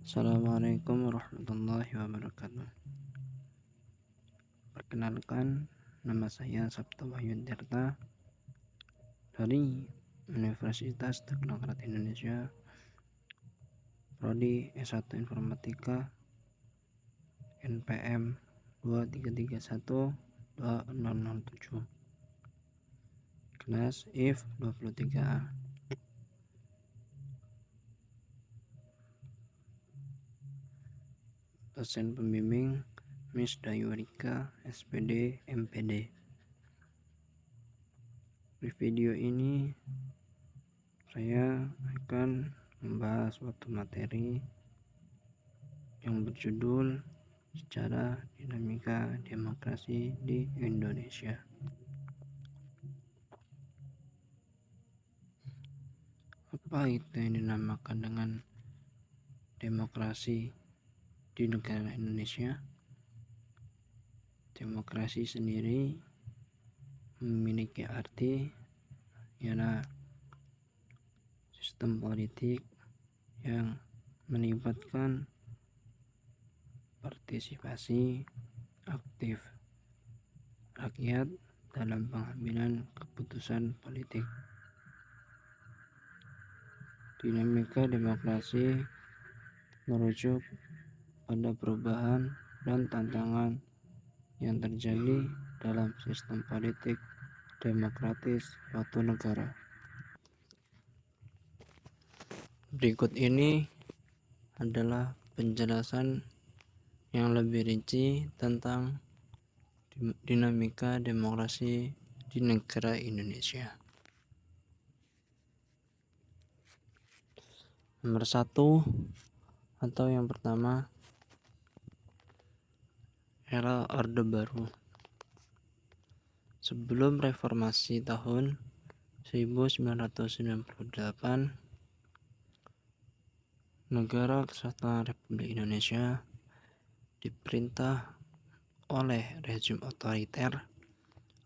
Assalamualaikum warahmatullahi wabarakatuh. Perkenalkan, nama saya Sabto Wahyu Tirta dari Universitas Teknokrat Indonesia, Prodi S1 Informatika, NPM 233120007, kelas IF 23A. Dosen pembimbing Miss Dayurika, SPD, MPD. Di video ini saya akan membahas suatu materi yang berjudul Secara Dinamika Demokrasi di Indonesia. Apa itu yang dinamakan dengan demokrasi di negara Indonesia? Demokrasi sendiri memiliki arti ialah sistem politik yang melibatkan partisipasi aktif rakyat dalam pengambilan keputusan politik. Dinamika demokrasi merujuk pada perubahan dan tantangan yang terjadi dalam sistem politik demokratis suatu negara. Berikut ini adalah penjelasan yang lebih rinci tentang dinamika demokrasi di negara Indonesia. Nomor 1 atau yang pertama, era Orde Baru. Sebelum reformasi tahun 1998, Negara Kesatuan Republik Indonesia diperintah oleh rezim otoriter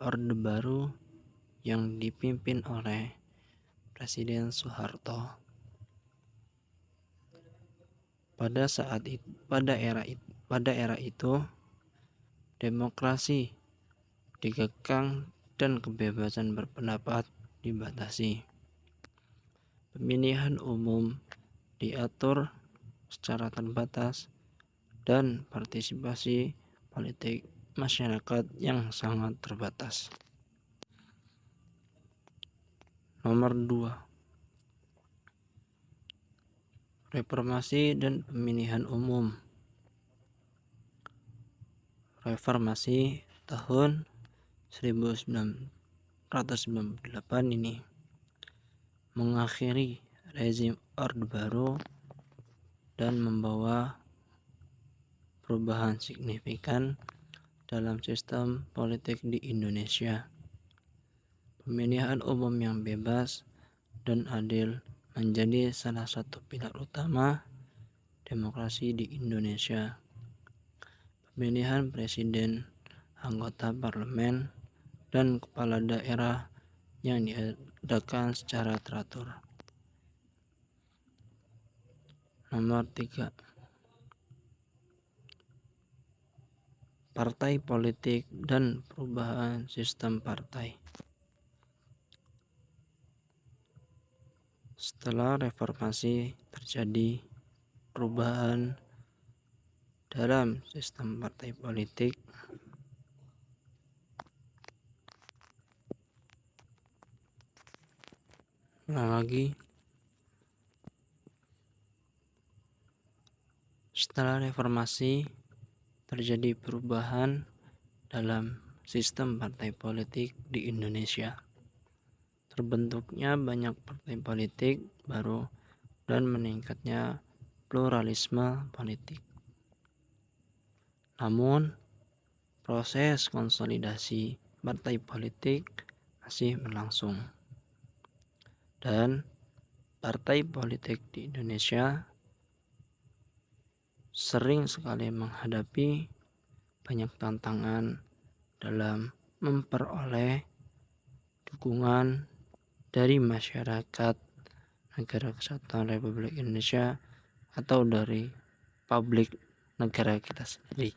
Orde Baru yang dipimpin oleh Presiden Soeharto. Pada era itu, demokrasi dikekang dan kebebasan berpendapat dibatasi. Pemilihan umum diatur secara terbatas dan partisipasi politik masyarakat yang sangat terbatas. Nomor 2, reformasi dan pemilihan umum. Reformasi tahun 1998 ini mengakhiri rezim Orde Baru dan membawa perubahan signifikan dalam sistem politik di Indonesia. Pemilihan umum yang bebas dan adil menjadi salah satu pilar utama demokrasi di Indonesia. Pemilihan presiden, anggota parlemen, dan kepala daerah yang diadakan secara teratur. Nomor 3, partai politik dan perubahan sistem partai. Setelah reformasi terjadi perubahan dalam sistem partai politik. Setelah reformasi terjadi perubahan dalam sistem partai politik di Indonesia. Terbentuknya banyak partai politik baru dan meningkatnya pluralisme politik. Namun, proses konsolidasi partai politik masih berlangsung. Dan partai politik di Indonesia sering sekali menghadapi banyak tantangan dalam memperoleh dukungan dari masyarakat Negara Kesatuan Republik Indonesia atau dari publik negara kita sendiri.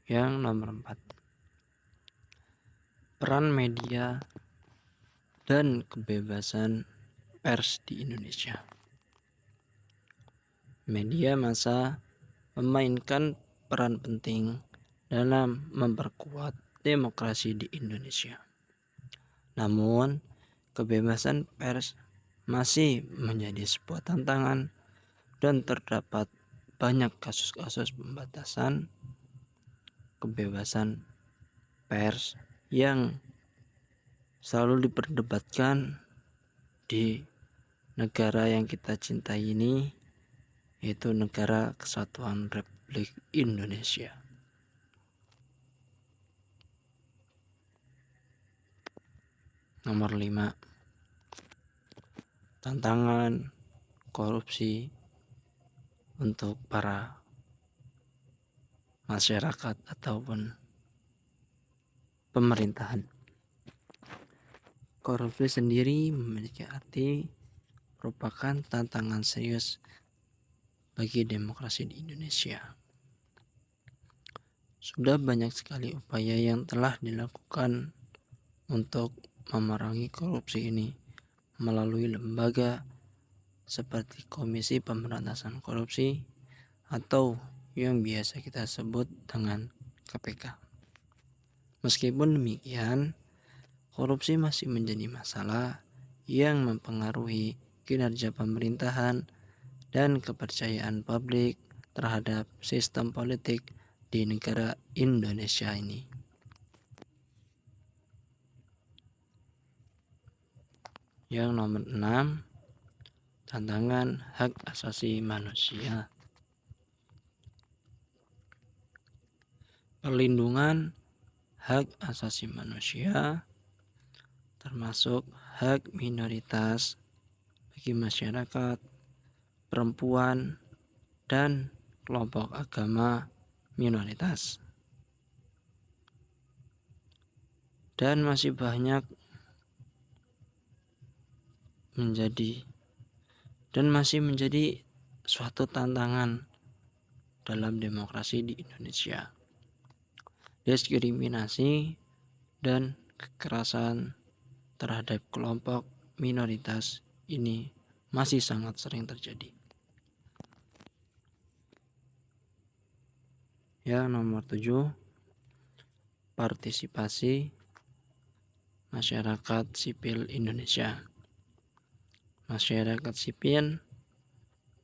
Yang nomor 4, peran media dan kebebasan pers di Indonesia. Media massa memainkan peran penting dalam memperkuat demokrasi di Indonesia. Namun, kebebasan pers masih menjadi sebuah tantangan dan terdapat banyak kasus-kasus pembatasan kebebasan pers yang selalu diperdebatkan di negara yang kita cintai ini, yaitu Negara Kesatuan Republik Indonesia. Nomor 5, tantangan korupsi untuk para masyarakat ataupun pemerintahan. Korupsi sendiri memiliki arti merupakan tantangan serius bagi demokrasi di Indonesia. Sudah banyak sekali upaya yang telah dilakukan untuk memerangi korupsi ini melalui lembaga seperti Komisi Pemberantasan Korupsi atau yang biasa kita sebut dengan KPK. Meskipun demikian, korupsi masih menjadi masalah yang mempengaruhi kinerja pemerintahan dan kepercayaan publik terhadap sistem politik di negara Indonesia ini. Yang nomor 6, tantangan hak asasi manusia. Perlindungan hak asasi manusia termasuk hak minoritas bagi masyarakat, perempuan, dan kelompok agama minoritas. Dan masih banyak menjadi suatu tantangan dalam demokrasi di Indonesia. Diskriminasi dan kekerasan terhadap kelompok minoritas ini masih sangat sering terjadi. Yang nomor 7, partisipasi masyarakat sipil Indonesia. Masyarakat sipil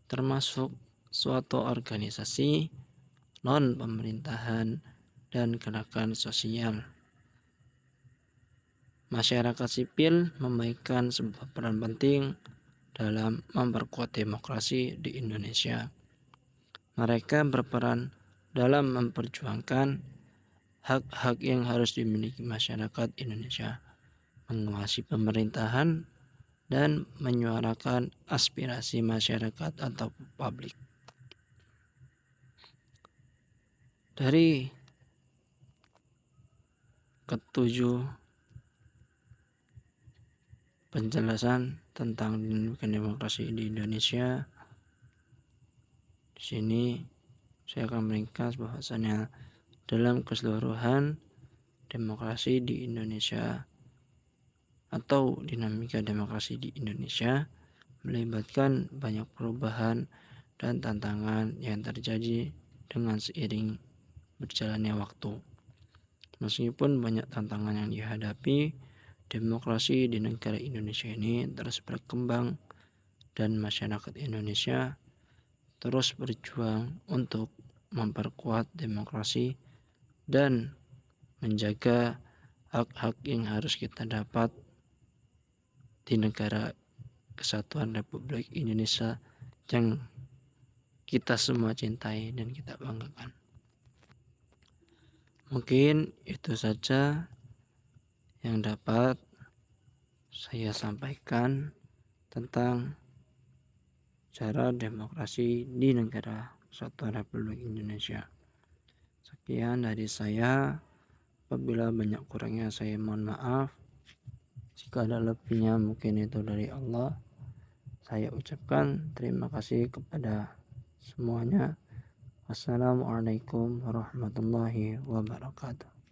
termasuk suatu organisasi non-pemerintahan dan gerakan sosial. Masyarakat sipil memainkan sebuah peran penting dalam memperkuat demokrasi di Indonesia. Mereka berperan dalam memperjuangkan hak-hak yang harus dimiliki masyarakat Indonesia, mengawasi pemerintahan, dan menyuarakan aspirasi masyarakat atau publik. Dari ketujuh penjelasan tentang demokrasi di Indonesia, di sini saya akan meringkas bahwasannya dalam keseluruhan demokrasi di Indonesia atau dinamika demokrasi di Indonesia melibatkan banyak perubahan dan tantangan yang terjadi dengan seiring berjalannya waktu. Meskipun banyak tantangan yang dihadapi, demokrasi di negara Indonesia ini terus berkembang dan masyarakat Indonesia terus berjuang untuk memperkuat demokrasi dan menjaga hak-hak yang harus kita dapat di Negara Kesatuan Republik Indonesia yang kita semua cintai dan kita banggakan. Mungkin itu saja yang dapat saya sampaikan tentang cara demokrasi di Negara Kesatuan Republik Indonesia. Sekian dari saya. Apabila banyak kurangnya saya mohon maaf. Jika ada lebihnya mungkin itu dari Allah. Saya ucapkan terima kasih kepada semuanya. Wassalamualaikum warahmatullahi wabarakatuh.